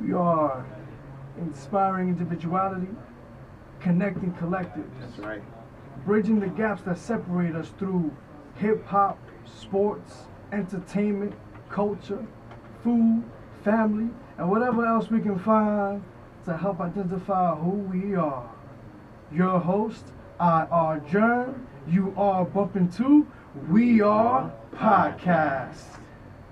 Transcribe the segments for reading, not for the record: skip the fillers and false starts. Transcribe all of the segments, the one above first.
We are inspiring individuality, connecting collectives. That's right. Bridging the gaps that separate us through hip-hop, sports, entertainment, culture, food, family, and whatever else we can find to help identify who we are. Your host, I.R. Jern. You are bumping to We.R.Podcast.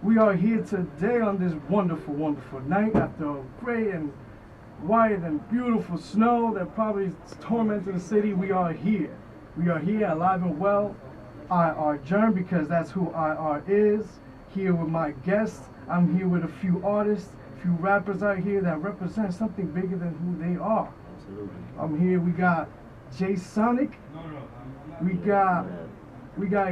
We are here today on this wonderful, wonderful night after a great and white and beautiful snow that probably is tormenting the city. We are here. We are here alive and well. I.R. Jern, because that's who I.R. is. Here with my guests. I'm here with a few artists, a few rappers out here that represent something bigger than who they are. Absolutely. I'm here. We got J.Sonic. We got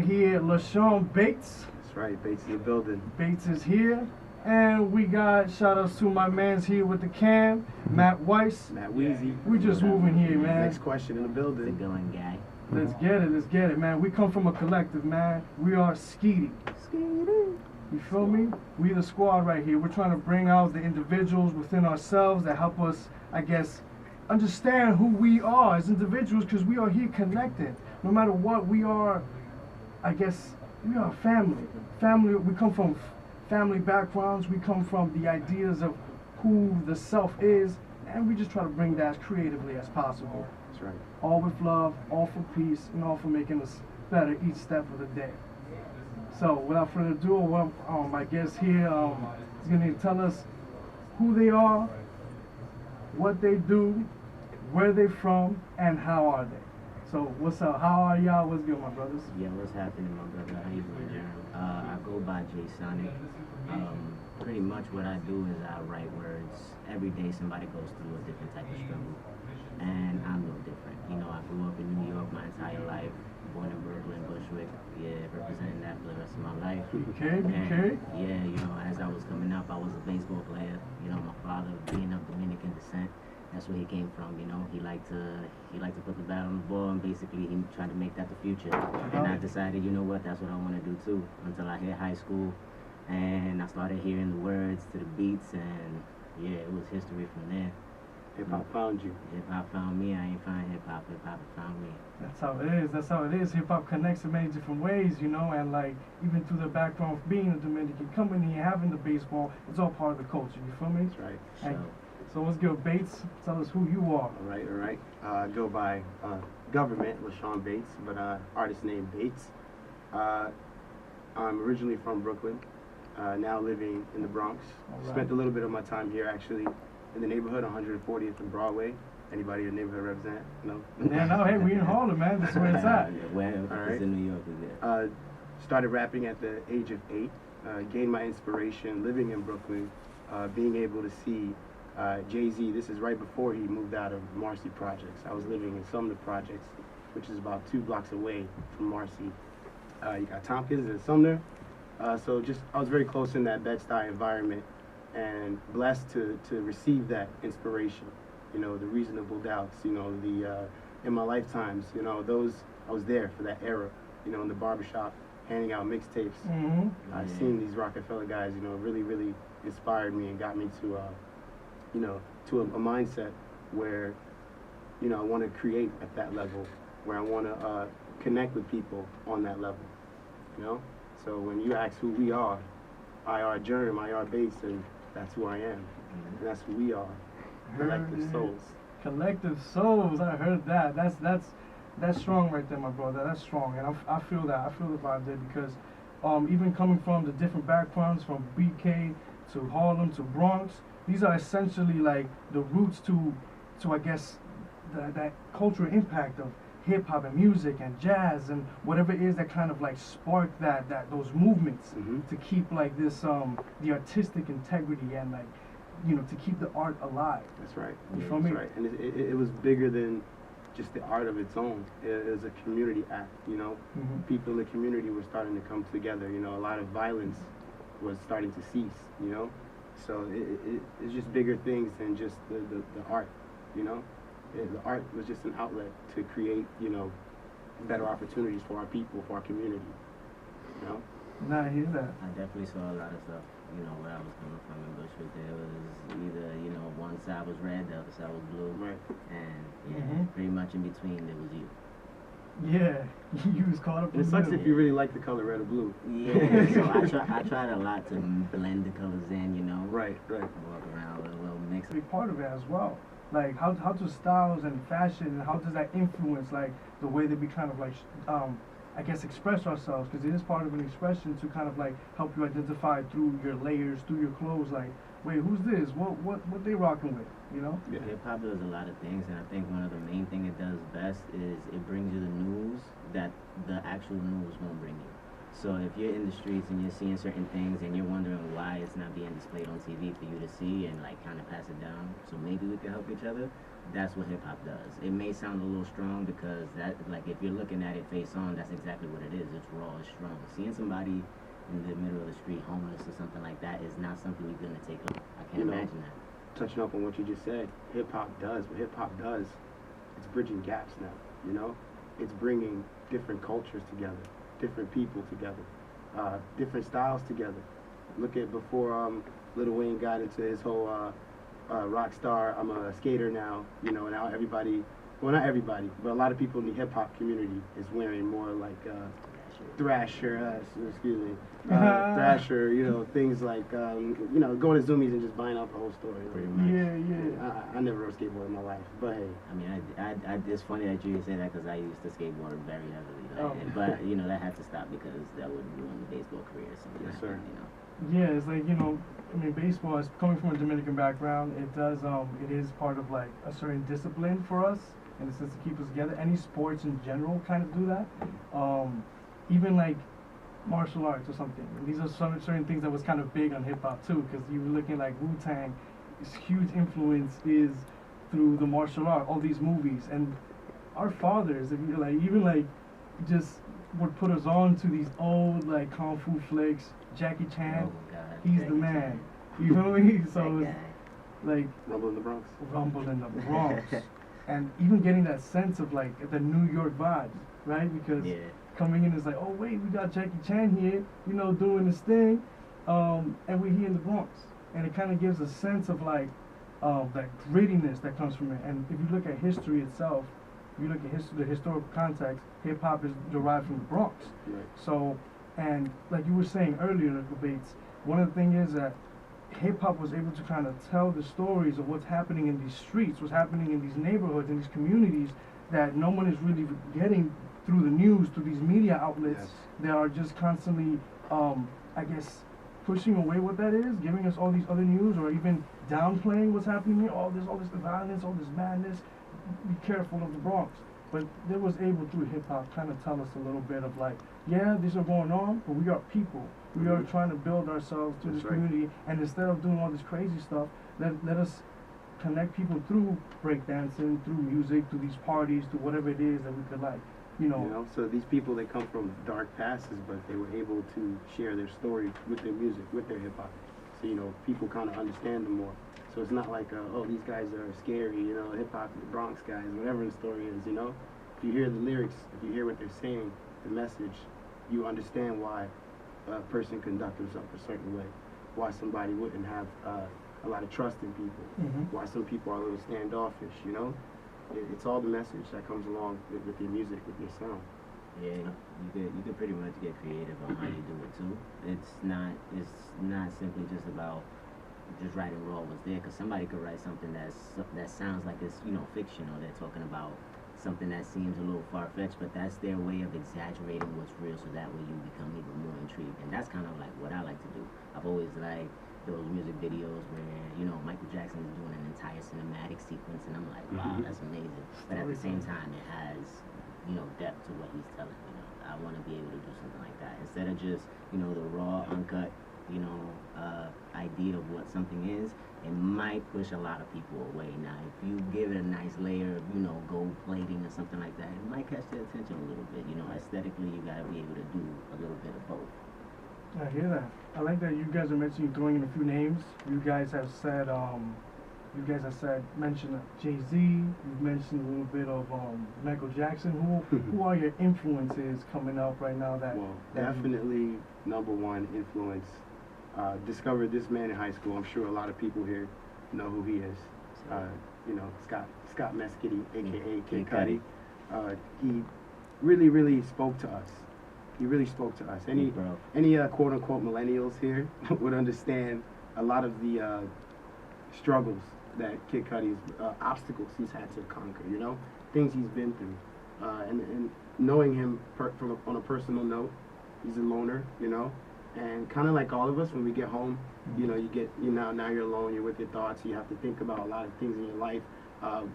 here RevengeBates. That's right. Bates in the building. Bates is here. And we got shout outs to my man's here with the cam, Matt Weiss. Matt Weezy. We just moving here, man. Next question in the The building. going guy. Let's get it, man. We come from a collective, man. We are Skiri. You feel me? We the squad right here. We're trying to bring out the individuals within ourselves that help us, I guess, understand who we are as individuals, because we are here connected. No matter what, we are, I guess, we are family. Family, we come from family backgrounds. We come from the ideas of who the self is, and we just try to bring that as creatively as possible. That's right. All with love, all for peace, and all for making us better each step of the day. So, without further ado, my guest here is going to tell us who they are, what they do, where they're from, and how are they. So, what's up? How are y'all? What's good, my brothers? Yeah, what's happening, my brother? How you doing, Jern? I go by J.Sonic. Pretty much what I do is I write words. Every day somebody goes through a different type of struggle. And I'm no different. You know, I grew up in New York my entire life. Born in Brooklyn, Bushwick. Yeah, representing that for the rest of my life. Okay. Yeah, you know, as I was coming up, I was a baseball player. You know, my father being of Dominican descent. That's where he came from, you know. He liked to put the bat on the ball, and basically he tried to make that the future. And I decided, you know what, that's what I want to do too. Until I hit high school, and I started hearing the words to the beats, and yeah, it was history from there. Hip hop found you. Hip hop found me. I ain't find hip hop. Hip hop found me. That's how it is. Hip hop connects in many different ways, you know, and like even through the background of being a Dominican, coming here, having the baseball, it's all part of the culture. You feel me? That's right. And so let's go, Bates. Tell us who you are. All right. I go by government, RevengeBates, but artist name Bates. I'm originally from Brooklyn, now living in the Bronx. All right. Spent a little bit of my time here actually in the neighborhood, 140th and Broadway. Anybody in the neighborhood represent? No? Yeah, no, hey, we in Harlem, man. That's where it's at. Where All right. it's in New York, is it? Started rapping at the age of 8. Gained my inspiration living in Brooklyn, being able to see Jay-Z. This is right before he moved out of Marcy Projects. I was living in Sumner Projects, which is about 2 blocks away from Marcy. You got Tompkins and Sumner. So I was very close in that Bed-Stuy environment, and blessed to receive that inspiration. You know, the reasonable doubts, you know, in my lifetimes, you know, I was there for that era, you know, in the barbershop, handing out mixtapes. Mm-hmm. I've seen these Rockefeller guys, you know, really, really inspired me and got me to, you know, to a mindset where, you know, I want to create at that level, where I want to connect with people on that level, you know? So when you ask who we are, I.R. Jern, I.R. Bates, and that's who I am. And that's who we are. Collective souls. Collective souls. I heard that. That's strong right there, my brother. That's strong, and I feel that. I feel the vibe there because even coming from the different backgrounds, from BK to Harlem to Bronx, these are essentially like the roots to I guess that cultural impact of hip hop and music and jazz and whatever it is that kind of like spark those movements to keep like this the artistic integrity and like, you know, to keep the art alive. That's right. You feel me? That's right. And it was bigger than just the art of its own. It was a community act, you know. People in the community were starting to come together. You know, a lot of violence was starting to cease, you know. So it's just bigger things than just the art, you know. The art was just an outlet to create, you know, better opportunities for our people, for our community, you know. Nah, I hear that. I definitely saw a lot of stuff. you know, where I was coming from in Bushwick. There was either, you know, one side was red, the other side was blue. Right. And yeah, pretty much in between there was you. Yeah, you was caught up in It the sucks middle. if you really like the color red or blue. Yeah, so I tried a lot to blend the colors in, you know. Right. Walk around with a little mix. Be part of it as well. Like how do styles and fashion and how does that influence like the way that we kind of like I guess express ourselves, because it is part of an expression to kind of like help you identify through your layers, through your clothes. Like, wait, who's this? What they rocking with? You know? Yeah. Hip hop does a lot of things, and I think one of the main thing it does best is it brings you the news that the actual news won't bring you. So if you're in the streets and you're seeing certain things and you're wondering why it's not being displayed on TV for you to see and like kind of pass it down, so maybe we can help each other. That's what hip hop does. It may sound a little strong because that, like, if you're looking at it face on, that's exactly what it is. It's raw, it's strong. Seeing somebody in the middle of the street homeless or something like that is not something we're gonna take on. I can't imagine that. Touching up on what you just said, hip hop does what hip hop does. It's bridging gaps now. You know, it's bringing different cultures together, different people together, different styles together. Look at before Lil Wayne got into his whole rock star, I'm a skater now, you know, now everybody, well, not everybody, but a lot of people in the hip hop community is wearing more like Thrasher, Thrasher, you know, things like, you know, going to Zoomies and just buying out the whole story. Pretty much. Yeah. I never rode skateboard in my life, but hey. I mean, it's funny that you say that because I used to skateboard very heavily. Like, but, you know, that had to stop because that would ruin the baseball career or something Yes, like sir. that, you know. Yeah, it's like, you know, I mean, baseball is coming from a Dominican background. It does, it is part of like a certain discipline for us in a sense to keep us together. Any sports in general kind of do that. Even like martial arts or something. And these are some certain things that was kind of big on hip hop too, because you were looking like Wu-Tang. Its huge influence is through the martial art, all these movies, and our fathers, if you like, even like, just would put us on to these old like kung fu flicks. Jackie Chan, Oh, God. he's Jackie the man. Chan. You feel me? So That it's guy. like Rumble in the Bronx. Rumble in the Bronx, and even getting that sense of like the New York vibes, right? Because Yeah. coming in is like, oh wait, we got Jackie Chan here, you know, doing this thing, and we're here in the Bronx, and it kind of gives a sense of like that grittiness that comes from it. And if you look at history itself, if you look at the historical context, hip hop is derived from the Bronx. Right. So, and like you were saying earlier, the debates, one of the things is that hip hop was able to kind of tell the stories of what's happening in these streets, what's happening in these neighborhoods, in these communities that no one is really getting through the news, through these media outlets. Yes. That are just constantly, I guess, pushing away what that is, giving us all these other news, or even downplaying what's happening here. All this violence, all this madness. Be careful of the Bronx. But they was able through hip hop kind of tell us a little bit of like, yeah, these are going on, but we are people. We are trying to build ourselves to That's this right. community, and instead of doing all this crazy stuff, let us connect people through breakdancing, through music, through these parties, to whatever it is that we could like, you know. So these people, they come from dark pasts, but they were able to share their story with their music, with their hip hop. So, you know, people kind of understand them more. So it's not like, oh, these guys are scary, you know, hip hop, Bronx guys, whatever the story is, you know. If you hear the lyrics, if you hear what they're saying, the message, you understand why a person conduct himself a certain way, why somebody wouldn't have a lot of trust in people, why some people are a little standoffish, you know. It's all the message that comes along with your music, with your sound. Yeah, you could pretty much get creative on how you do it too. It's not simply just about just writing raw what's there, because somebody could write something that sounds like it's, you know, fictional. They're talking about something that seems a little far-fetched, but that's their way of exaggerating what's real, so that way you become even more intrigued. And that's kind of like what I like to do. I've always liked those music videos where, you know, Michael Jackson is doing an entire cinematic sequence, and I'm like, wow, that's amazing. But at the same time, it has, you know, depth to what he's telling. You know, I want to be able to do something like that instead of just, you know, the raw, uncut, you know, idea of what something is. It might push a lot of people away. Now, if you give it a nice layer of, you know, gold plating or something like that, it might catch their attention a little bit. You know, aesthetically, you gotta be able to do a little bit of both. I hear that. I like that you guys are mentioning, throwing in a few names. You guys have said, mentioned Jay-Z. You've mentioned a little bit of Michael Jackson. Who are your influences coming up right now? Well, definitely number one influence Discovered this man in high school. I'm sure a lot of people here know who he is. You know, Scott Mesquity, aka Kid Cudi. He really spoke to us. He really spoke to us. Any quote unquote millennials here would understand a lot of the struggles that Kid Cudi's obstacles he's had to conquer. You know, things he's been through, and knowing him on a personal note, he's a loner. You know. And kind of like all of us, when we get home, you know, now you're alone, you're with your thoughts, you have to think about a lot of things in your life, how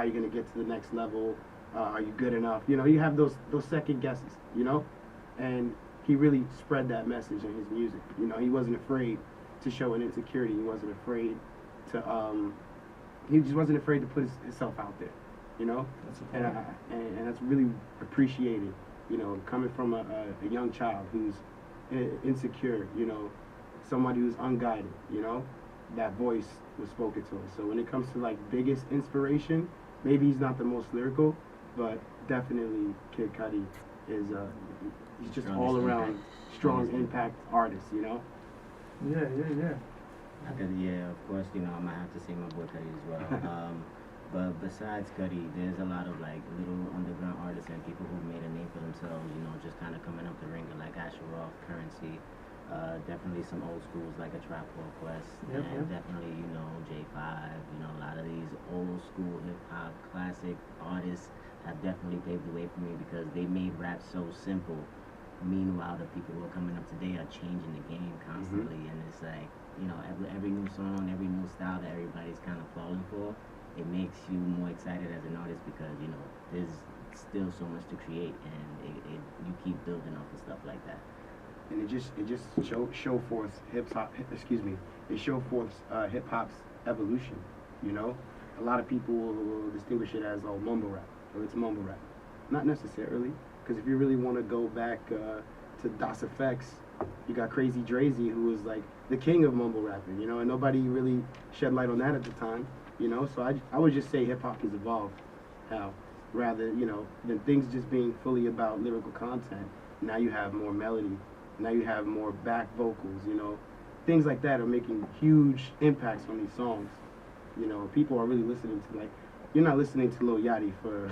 you're going to get to the next level, are you good enough, you know, you have those second guesses, you know, and he really spread that message in his music, you know, he wasn't afraid to show an insecurity, he wasn't afraid to, he just wasn't afraid to put himself out there, you know, and that's really appreciated, you know, coming from a young child who's insecure, you know, somebody who's unguided, you know, that voice was spoken to us. So when it comes to like biggest inspiration, maybe he's not the most lyrical, but definitely Kid Cudi is he's just all around strong impact artist, you know. Yeah. Yeah, of course, you know, I might have to say my boy Cudi as well. But besides Cudi, there's a lot of like little underground artists and people who made a name for themselves, you know, just kind of coming up the ringer, like Asher Roth, Currency, definitely some old schools like a Trap Called Quest, and definitely, you know, J5, you know, a lot of these old school hip hop classic artists have definitely paved the way for me because they made rap so simple. Meanwhile, the people who are coming up today are changing the game constantly, and it's like, you know, every new song, every new style that everybody's kind of falling for, it makes you more excited as an artist because, you know, there's still so much to create, and you keep building off of stuff like that. And it just show forth hip hop's evolution. You know, a lot of people will distinguish it as mumble rap, or it's mumble rap. Not necessarily, because if you really want to go back to Das Effects, you got Crazy Drazy, who was like the king of mumble rapping. You know, and nobody really shed light on that at the time. You know, so I would just say hip-hop has evolved, rather, you know, than things just being fully about lyrical content. Now you have more melody, now you have more back vocals, you know. Things like that are making huge impacts on these songs. You know, people are really listening to, like, you're not listening to Lil Yachty for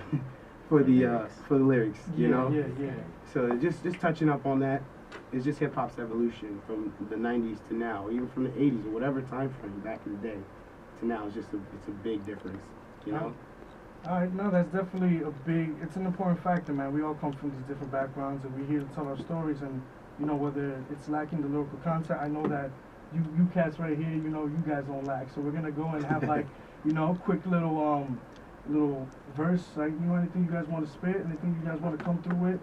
the lyrics, you know? Yeah. So just touching up on that, it's just hip-hop's evolution from the 90s to now, or even from the 80s, or whatever time frame back in the day. To now, it's a big difference, you know? All right, no, that's definitely it's an important factor, man. We all come from these different backgrounds, and we're here to tell our stories, and, you know, whether it's lacking the lyrical content, I know that you cats right here, you know, you guys don't lack, so we're gonna go and have, like, you know, quick little verse, like, you know, anything you guys want to spit, anything you guys want to come through with,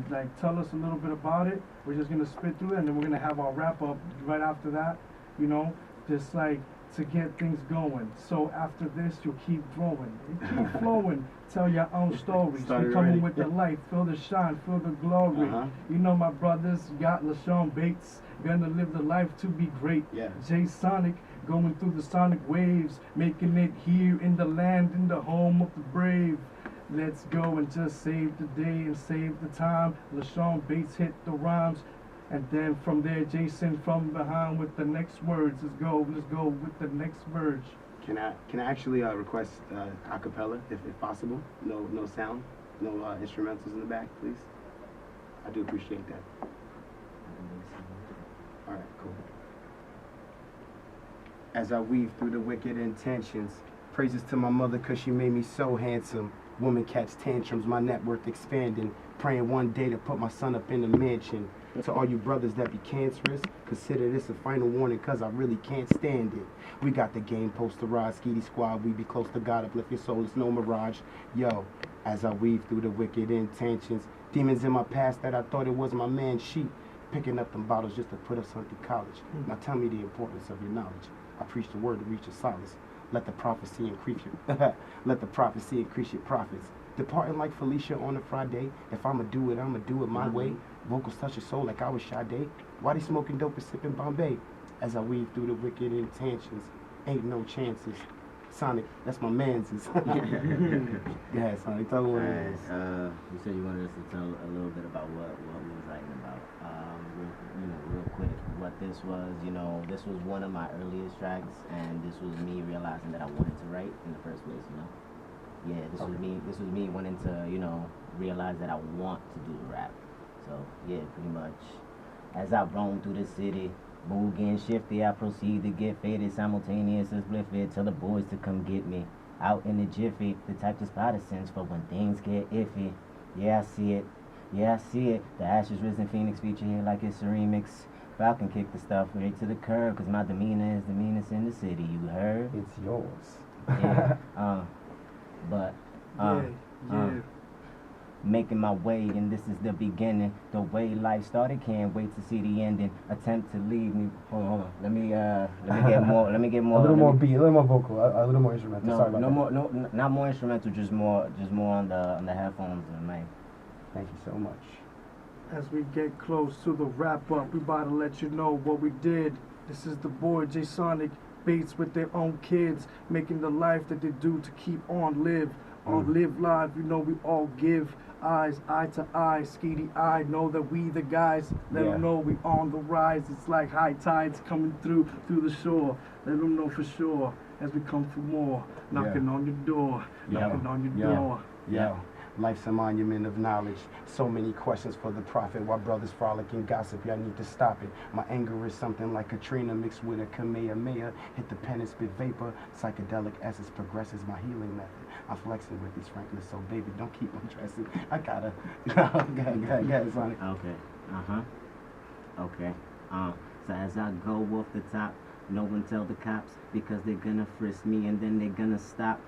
like, tell us a little bit about it. We're just gonna spit through it, and then we're gonna have our wrap-up right after that, you know, just, like, to get things going. So after this, you'll keep growing. You keep flowing. Tell your own stories. We're coming with the light. Feel the shine. Feel the glory. You know my brothers got LaShawn-Bates. Gonna live the life to be great. J.Sonic going through the sonic waves. Making it here in the land, in the home of the brave. Let's go and just save the day and save the time. LaShawn-Bates hit the rhymes. And then from there, Jason from behind with the next words. Let's go with the next verse. Can I actually request a cappella, if possible? No sound, no instrumentals in the back, please. I do appreciate that. All right, cool. As I weave through the wicked intentions, praises to my mother 'cause she made me so handsome. Woman catch tantrums, my net worth expanding. Praying one day to put my son up in a mansion. To all you brothers that be cancerous, consider this a final warning 'cause I really can't stand it. We got the game posterized, Skiri squad, we be close to God, uplift your soul, it's no mirage. Yo, as I weave through the wicked intentions, demons in my past that I thought it was my man sheep, picking up them bottles just to put us on through college. Now tell me the importance of your knowledge. I preach the word to reach your solace. Let the prophecy increase your profits. Departing like Felicia on a Friday. If I'ma do it my way. Vocals touch your soul like I was Sade. Why they smoking dope and sipping Bombay? As I weave through the wicked intentions, ain't no chances. Sonic, that's my man's. Yeah, Sonic, tell me what it is. You said you wanted us to tell a little bit about what we was writing about. Real quick, what this was, this was one of my earliest tracks, and this was me realizing that I wanted to write in the first place, Yeah, this was me wanting to, realize that I want to do rap. So, yeah, pretty much. As I roam through the city, mood getting shifty, I proceed to get faded, simultaneous as bliffy, tell the boys to come get me. Out in the jiffy, the type to spot a sense for when things get iffy. Yeah, I see it. Yeah, I see it. The ashes risen phoenix feature here like it's a remix. Falcon kick the stuff right to the curb, cause my demeanor is the meanest in the city, you heard? It's yours. Yeah, making my way, and this is the beginning. The way life started, can't wait to see the ending. Attempt to leave me. Hold on. Let me get more. Let me get more. A little more beat, a little more vocal, a little more instrumental. No, Sorry about no that. more. No, not more instrumental. Just more on the headphones and mic. Thank you so much. As we get close to the wrap up, we about to let you know what we did. This is the boy J.Sonic Bates with their own kids, making the life that they do to keep on live live. We all give eyes, eye to eye, Skiri, I know that we the guys. Let them know we on the rise. It's like high tides coming through the shore. Let them know for sure as we come for more. Knocking on your door, knocking on your door. Yeah. Life's a monument of knowledge. So many questions for the prophet. While brothers frolic and gossip, y'all need to stop it. My anger is something like Katrina mixed with a Kamehameha. Hit the pen and spit vapor. Psychedelic as it progresses, my healing method. I'm flexing with these frankness, so baby, don't keep undressing. I gotta. Go ahead, Sonic. Okay. Okay. So as I go off the top, no one tell the cops because they're gonna frisk me and then they're gonna stop.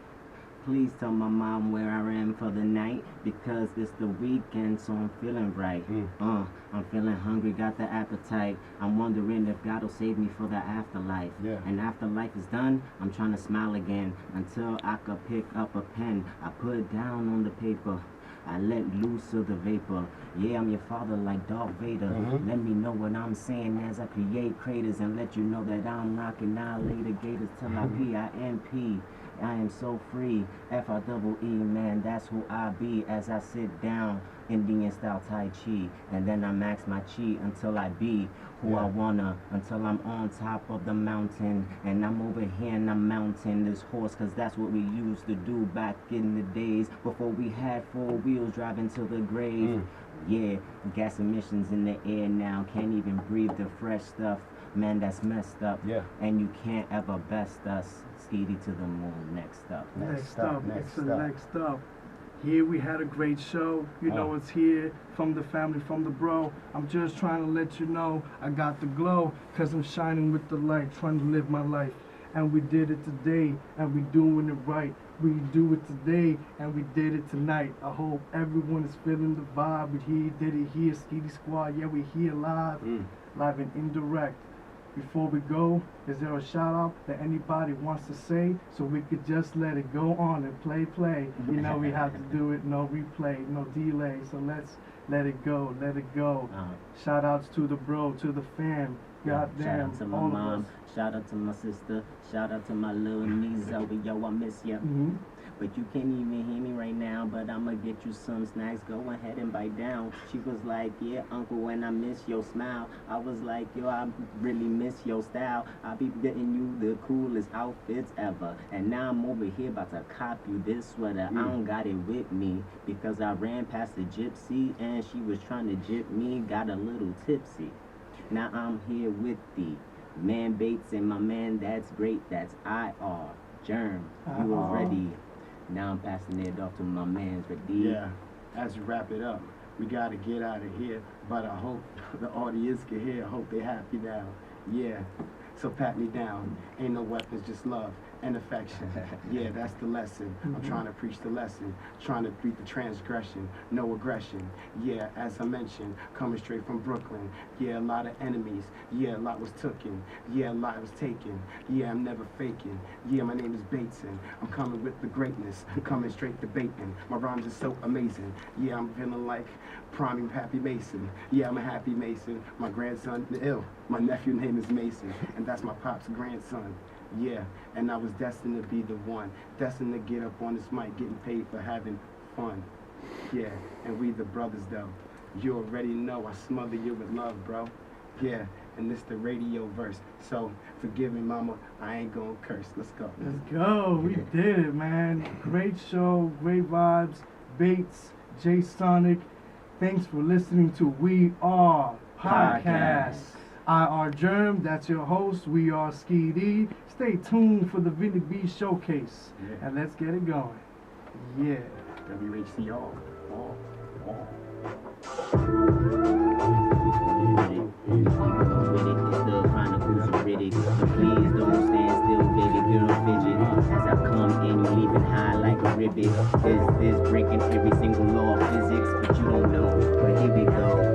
Please tell my mom where I am for the night because it's the weekend, so I'm feeling right. I'm feeling hungry, got the appetite. I'm wondering if God will save me for the afterlife. And after life is done, I'm trying to smile again until I could pick up a pen. I put down on the paper. I let loose of the vapor. Yeah, I'm your father like Darth Vader. Let me know what I'm saying as I create craters and let you know that I'm rocking annihilator gators till I P-I-M-P. I am so free, F-I-double-E, man, that's who I be as I sit down, Indian style Tai Chi, and then I max my chi until I be who I wanna, until I'm on top of the mountain, and I'm over here and I'm mounting this horse, cause that's what we used to do back in the days, before we had 4 wheels driving to the grave. Yeah, gas emissions in the air now, can't even breathe the fresh stuff. Man, that's messed up. And you can't ever best us. Skiri to the moon. Next up. Next up. Here we had a great show. It's here from the family, from the bro. I'm just trying to let you know I got the glow, cause I'm shining with the light, trying to live my life. And we did it today, and we doing it right. We do it today, and we did it tonight. I hope everyone is feeling the vibe. We did it here, Skiri Squad. Yeah, we here live and indirect. Before we go, is there a shout out that anybody wants to say so we could just let it go on and play? We have to do it, no replay, no delay. So let's let it go. Shout outs to the bro, to the fam. Goddamn, shout out to my mom, shout out to my sister, shout out to my little niece Zoe, yo, I miss ya. But you can't even hear me right now, but I'ma get you some snacks, go ahead and bite down. She was like, yeah, uncle, when I miss your smile. I was like, yo, I really miss your style. I be getting you the coolest outfits ever. And now I'm over here about to cop you this sweater. I don't got it with me, because I ran past the gypsy, and she was trying to gyp me, got a little tipsy. Now I'm here with the man Bates and my man, that's great, that's I.R. Germ, you was ready. Now I'm passing it off to my man's ready. Yeah, as we wrap it up, we gotta get out of here, but I hope the audience can hear. I hope they're happy now. Yeah, so pat me down. Ain't no weapons, just love and affection. Yeah, that's the lesson. I'm trying to preach the lesson, trying to beat the transgression, no aggression. Yeah, as I mentioned, coming straight from Brooklyn. Yeah, a lot of enemies. Yeah, a lot was tooken. Yeah, a lot was taken. Yeah, I'm never faking. Yeah, my name is Bateson. I'm coming with the greatness. I'm coming straight debating. My rhymes are so amazing. Yeah, I'm feeling like priming Happy Mason. Yeah, I'm a happy Mason. My grandson ill. My nephew name is Mason, and that's my pop's grandson. Yeah, and I was destined to be the one, destined to get up on this mic, getting paid for having fun. Yeah, and we the brothers though. You already know I smother you with love, bro. Yeah, and this the radio verse. So forgive me, mama, I ain't gonna curse. Let's go. Let's go. We did it, man. Great show, great vibes. Bates, J.Sonic. Thanks for listening to We.R. Podcast. I.R. Germ, that's your host. We are Skiri. Stay tuned for the Vinny B showcase. Yeah. And let's get it going. Yeah. WHCR. It's the Chronicles of Riddick. So please don't stand still, baby girl, fidget. As I come in, you leaving high like a ribbit. This breaking every single law of physics, but you don't know. But here we go.